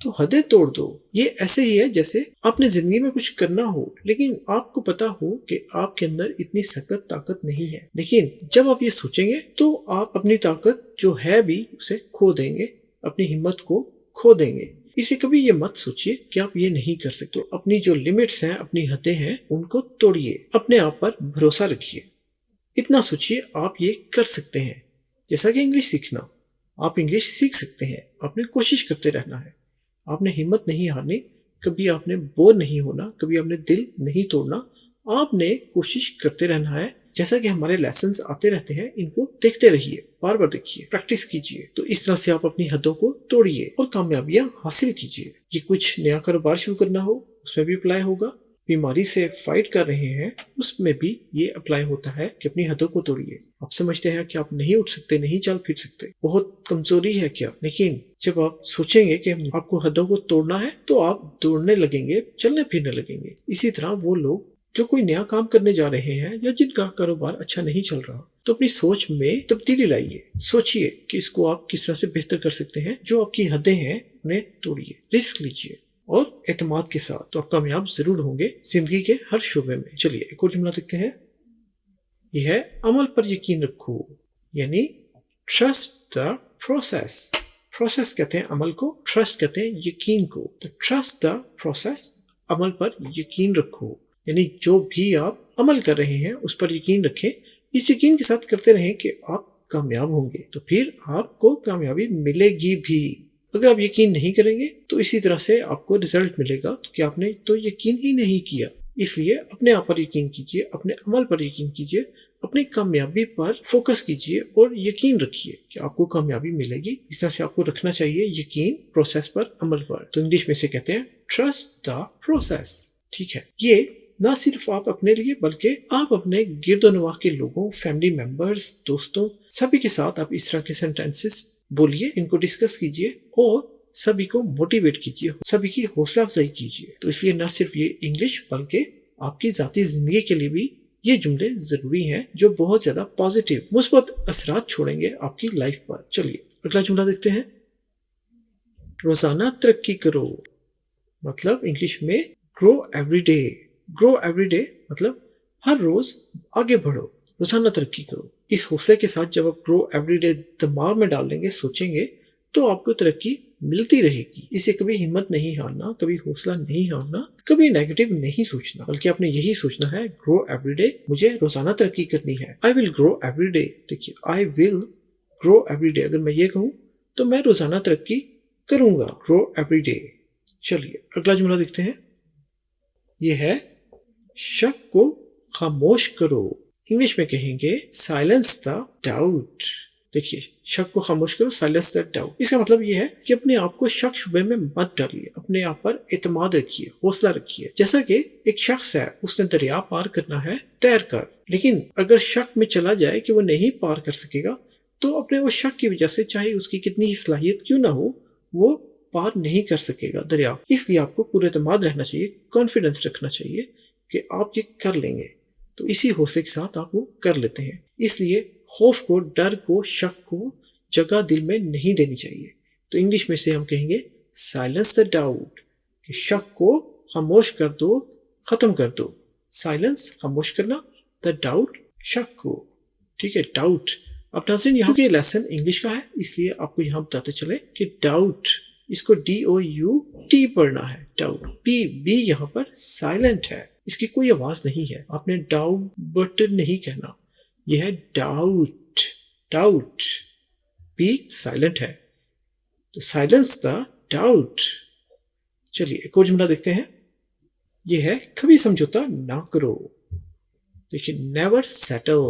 تو حدیں توڑ دو. یہ ایسے ہی ہے جیسے آپ نے زندگی میں کچھ کرنا ہو لیکن آپ کو پتا ہو کہ آپ کے اندر اتنی سخت طاقت نہیں ہے، لیکن جب آپ یہ سوچیں گے تو آپ اپنی طاقت جو ہے بھی اسے کھو دیں گے، اپنی ہمت کو کھو دیں گے. اسے کبھی یہ مت سوچیے کہ آپ یہ نہیں کر سکتے. اپنی جو لمٹس ہیں، اپنی حدیں ہیں، ان کو توڑیے. اپنے آپ پر بھروسہ رکھیے. اتنا سوچیے آپ یہ کر سکتے ہیں. جیسا کہ انگلش سیکھنا، آپ انگلش سیکھ سکتے ہیں. آپ نے کوشش کرتے رہنا ہے، آپ نے ہمت نہیں ہارنی، کبھی آپ نے بور نہیں ہونا، کبھی آپ نے دل نہیں توڑنا. آپ نے کوشش کرتے رہنا ہے. جیسا کہ ہمارے لیسنز آتے رہتے ہیں، ان کو دیکھتے رہیے، بار بار دیکھیے، پریکٹس کیجیے. تو اس طرح سے آپ اپنی حدوں کو توڑیے اور کامیابیاں حاصل کیجیے. یہ کچھ نیا کاروبار شروع کرنا ہو اس میں بھی اپلائی ہوگا. بیماری سے فائٹ کر رہے ہیں اس میں بھی یہ اپلائی ہوتا ہے کہ اپنی حدوں کو توڑیے. آپ سمجھتے ہیں کہ آپ نہیں اٹھ سکتے، نہیں چل پھر سکتے، بہت کمزوری ہے کیا؟ لیکن جب آپ سوچیں گے کہ آپ کو حدوں کو توڑنا ہے تو آپ دوڑنے لگیں گے، چلنے پھرنے لگیں گے. اسی طرح وہ لوگ جو کوئی نیا کام کرنے جا رہے ہیں یا جن کا کاروبار اچھا نہیں چل رہا، تو اپنی سوچ میں تبدیلی لائیے. سوچئے کہ اس کو آپ کس طرح سے بہتر کر سکتے ہیں. جو آپ کی حدیں ہیں انہیں توڑیے، رسک لیجیے اور اعتماد کے ساتھ، تو آپ کامیاب ضرور ہوں گے زندگی کے ہر شعبے میں. چلیے ایک اور جملہ دیکھتے ہیں. یہ ہے عمل پر یقین رکھو، یعنی ٹرسٹ دا پروسیس. پروسیس کہتے ہیں عمل کو، ٹرسٹ کہتے ہیں یقین کو. تو ٹرسٹ دا پروسیس، عمل پر یقین رکھو، یعنی جو بھی آپ عمل کر رہے ہیں اس پر یقین رکھیں. اس یقین کے ساتھ کرتے رہیں کہ آپ کامیاب ہوں گے، تو پھر آپ کو کامیابی ملے گی بھی. اگر آپ یقین نہیں کریں گے تو اسی طرح سے آپ کو رزلٹ ملے گا کہ آپ نے تو یقین ہی نہیں کیا. اس لیے اپنے آپ پر یقین کیجیے، اپنے عمل پر یقین کیجیے، اپنی کامیابی پر فوکس کیجیے اور یقین رکھیے کہ آپ کو کامیابی ملے گی. اس طرح سے آپ کو رکھنا چاہیے یقین پروسیس پر، عمل پر. تو انگلش میں سے کہتے ہیں ٹرسٹ دا پروسیس. ٹھیک ہے. یہ نہ صرف آپ اپنے لیے بلکہ آپ اپنے گرد و نواح کے لوگوں، فیملی ممبرز، دوستوں، سبھی کے ساتھ آپ اس طرح کے سینٹینسز بولیے، ان کو ڈسکس کیجیے اور سبھی کو موٹیویٹ کیجیے، سبھی کی حوصلہ افزائی کیجیے. تو اس لیے نہ صرف یہ انگلش بلکہ آپ کی ذاتی زندگی کے لیے بھی یہ جملے ضروری ہیں جو بہت زیادہ پازیٹیو، مثبت اثرات چھوڑیں گے آپ کی لائف پر. چلیے اگلا جملہ دیکھتے ہیں. روزانہ ترقی کرو، مطلب انگلش میں گرو ایوری ڈے. گرو ایوری ڈے مطلب ہر روز آگے بڑھو، روزانہ ترقی کرو. اس حوصلے کے ساتھ جب آپ گرو ایوری ڈے دماغ میں ڈال لیں گے، سوچیں گے، تو آپ کو ترقی ملتی رہے گی. اسے کبھی ہمت نہیں ہارنا، کبھی حوصلہ نہیں ہارنا، کبھی نیگیٹو نہیں سوچنا، بلکہ آپ نے یہی سوچنا ہے گرو ایوری ڈے، مجھے روزانہ ترقی کرنی ہے. آئی ول گرو ایوری ڈے. دیکھیے آئی ول گرو ایوری ڈے، اگر میں یہ کہوں تو میں روزانہ ترقی کروں گا. گرو ایوری ڈے. چلیے اگلا جملہ دیکھتے ہیں. یہ ہے شک کو خاموش کرو. انگلش میں کہیں گے سائلنس دا ڈاؤٹ. دیکھیے شک کو خاموش کرو، سائلنس دا ڈاؤٹ. اس کا مطلب یہ ہے کہ اپنے آپ کو شک شبے میں مت ڈالیے، اپنے آپ پر اعتماد رکھیے، حوصلہ رکھیے. جیسا کہ ایک شخص ہے، اس نے دریا پار کرنا ہے تیر کر، لیکن اگر شک میں چلا جائے کہ وہ نہیں پار کر سکے گا تو اپنے وہ شک کی وجہ سے چاہے اس کی کتنی ہی صلاحیت کیوں نہ ہو، وہ پار نہیں کر سکے گا دریا. اس لیے آپ کو پورا اعتماد رہنا چاہیے، کانفیڈنس رکھنا چاہیے کہ آپ یہ کر لیں گے. تو اسی حوصلے کے ساتھ آپ وہ کر لیتے ہیں. اس لیے خوف کو، ڈر کو، شک کو جگہ دل میں نہیں دینی چاہیے. تو انگلش میں سے ہم کہیں گے سائلنس دا ڈاؤٹ، کہ شک کو خاموش کر دو، ختم کر دو. سائلنس خاموش کرنا، دا ڈاؤٹ شک کو. ٹھیک ہے، ڈاؤٹ. اب ناظرین یہاں کے لیسن انگلش کا ہے، اس لیے آپ کو یہاں بتاتے چلے کہ ڈاؤٹ، اس کو DOUT پڑھنا ہے. ڈاؤٹ بی یہاں پر سائلنٹ ہے، اس کی کوئی آواز نہیں ہے. آپ نے ڈاؤٹ نہیں کہنا، یہ ہے ڈاؤٹ. ڈاؤٹ بی سائلنٹ ہے، تو سائلنس دا ڈاؤٹ. چلیے ایک اور جملہ دیکھتے ہیں. یہ ہے کبھی سمجھوتا نہ کرو. دیکھیے نیور سیٹل.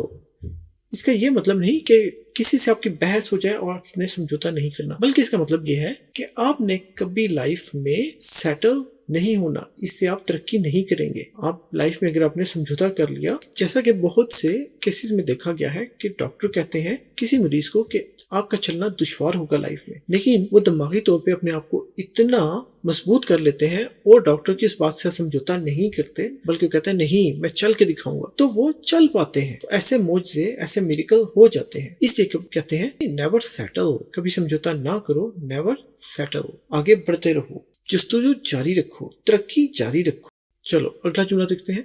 اس کا یہ مطلب نہیں کہ کسی سے آپ کی بحث ہو جائے اور آپ نے سمجھوتا نہیں کرنا، بلکہ اس کا مطلب یہ ہے کہ آپ نے کبھی لائف میں سیٹل نہیں ہونا، اس سے آپ ترقی نہیں کریں گے. آپ لائف میں اگر آپ نے سمجھوتا کر لیا، جیسا کہ بہت سے کیسز میں دیکھا گیا ہے کہ ڈاکٹر کہتے ہیں کسی مریض کو کہ آپ کا چلنا دشوار ہوگا لائف میں، لیکن وہ دماغی طور پہ اپنے آپ کو اتنا مضبوط کر لیتے ہیں اور ڈاکٹر کی اس بات سے سمجھوتا نہیں کرتے، بلکہ کہتے ہیں نہیں میں چل کے دکھاؤں گا، تو وہ چل پاتے ہیں. ایسے معجزے، ایسے میریکل ہو جاتے ہیں. اس لیے کہتے ہیں نیور سیٹل، کبھی سمجھوتا نہ کرو، نیور سیٹل، آگے بڑھتے رہو، جستجو جاری رکھو، ترقی جاری رکھو. چلو اگلا جملہ دیکھتے ہیں.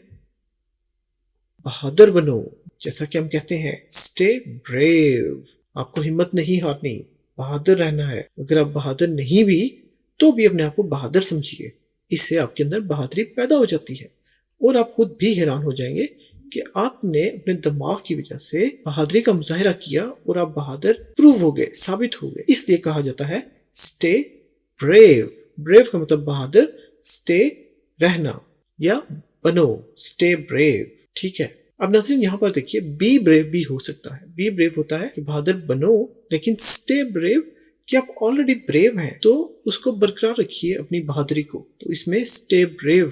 بہادر بنو، جیسا کہ ہم کہتے ہیں اسٹے بریو، آپ کو ہمت نہیں ہارنی، بہادر رہنا ہے. اگر آپ بہادر نہیں بھی تو بھی اپنے آپ کو بہادر سمجھیے، اس سے آپ کے اندر بہادری پیدا ہو جاتی ہے اور آپ خود بھی حیران ہو جائیں گے کہ آپ نے اپنے دماغ کی وجہ سے بہادری کا مظاہرہ کیا اور آپ بہادر پروو ہو گئے، ثابت ہو گئے. اس لیے کہا جاتا ہے اسٹے بریو. بریو کا مطلب بہادر، اسٹے رہنا یا بنو، اسٹے بریو. ٹھیک ہے. اب ناظرین یہاں پر دیکھیے بی بریو بھی ہو سکتا ہے. بی بریو ہوتا ہے کہ بہادر بنو، لیکن اسٹے بریو کہ آپ آلریڈی بریو ہیں تو اس کو برقرار رکھیے اپنی بہادری کو. تو اس میں اسٹے بریو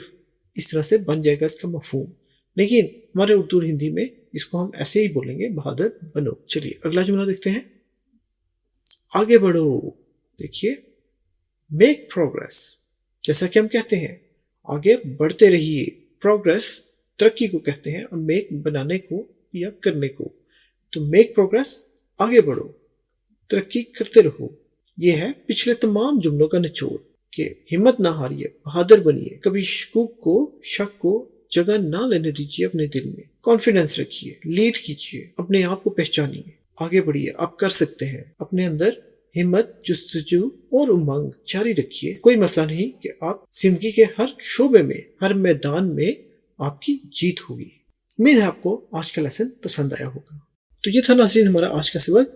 اس طرح سے بن جائے گا اس کا مفہوم، لیکن ہمارے اردو اور ہندی میں اس کو ہم ایسے ہی بولیں گے بہادر بنو. چلیے اگلا جملہ دیکھتے ہیں. آگے بڑھو. دیکھیے میک پروگریس، جیسا کہ ہم کہتے ہیں آگے بڑھتے رہیے. پروگریس ترقی کو کہتے ہیں اور میک بنانے کو یا کرنے کو. تو میک پروگریس، آگے بڑھو، ترقی کرتے رہو. یہ ہے پچھلے تمام جملوں کا نچوڑ کہ ہمت نہ ہاریے، بہادر بنیے، کبھی شک کو جگہ نہ لینے دیجیے اپنے دل میں. کانفیڈنس رکھیے، لیڈ کیجیے، اپنے آپ کو پہچانیے، آگے بڑھیے، آپ کر سکتے ہیں. اپنے اندر ہمت، جستجو اور امنگ جاری رکھیے. کوئی مسئلہ نہیں کہ آپ زندگی کے ہر شعبے میں، ہر میدان میں آپ کی جیت ہوگی. امید ہے آپ کو آج کا لیسن پسند آیا ہوگا. تو یہ تھا ناظرین ہمارا آج کا سبق.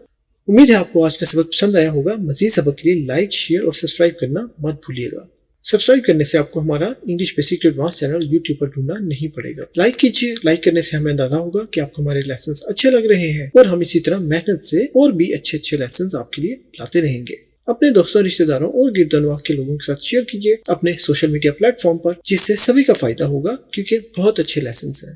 امید ہے آپ کو آج کا سبق پسند آیا ہوگا. مزید سبق کے لیے لائک، شیئر اور سبسکرائب کرنا مت بھولیے گا. سبسکرائب کرنے سے آپ کو ہمارا English basic to advance channel YouTube پر ڈھونڈنا نہیں پڑے گا. لائک کیجیے، لائک کرنے سے ہمیں اندازہ ہوگا کہ آپ کو ہمارے لیسنز اچھے لگ رہے ہیں اور ہم اسی طرح محنت سے اور بھی اچھے لیسنز آپ کے لیے لاتے رہیں گے. اپنے دوستوں، رشتہ داروں اور گرد و نواح کے لوگوں کے ساتھ شیئر کیجیے اپنے سوشل میڈیا پلیٹ فارم پر، جس سے سبھی کا فائدہ ہوگا کیونکہ بہت اچھے لیسنز ہیں.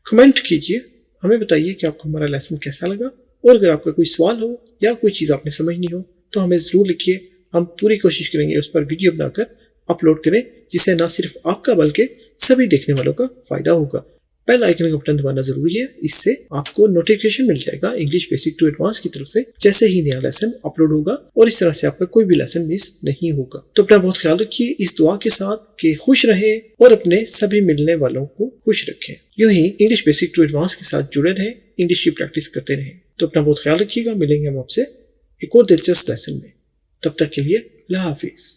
کمنٹ کیجیے، ہمیں بتائیے کہ آپ کو ہمارا لیسن کیسا لگا، اور اگر آپ کا کوئی سوال ہو یا کوئی چیز آپ نے سمجھنی ہو تو ہمیں ضرور لکھیے. ہم پوری کوشش کریں گے اس پر ویڈیو بنا کر اپلوڈ کریں، جس سے نہ صرف آپ کا بلکہ سبھی دیکھنے والوں کا فائدہ ہوگا. بیل آئیکن کا بٹن دبانا ضروری ہے، اس سے آپ کو نوٹیفیکیشن مل جائے گا انگلش بیسک ٹو ایڈوانس کی طرف سے جیسے ہی نیا لیسن اپلوڈ ہوگا، اور اس طرح سے آپ کا کوئی بھی لیسن مس نہیں ہوگا. تو اپنا بہت خیال رکھیے اس دعا کے ساتھ کہ خوش رہیں اور اپنے سبھی ملنے والوں کو خوش رکھیں. یوں ہی انگلش بیسک ٹو ایڈوانس کے ساتھ جڑے رہیں، انگلش کی پریکٹس کرتے رہیں. تو اپنا بہت خیال رکھیے گا. ملیں گے ہم آپ سے ایک اور دلچسپ لیسن میں. تب تک کے لیے اللہ حافظ.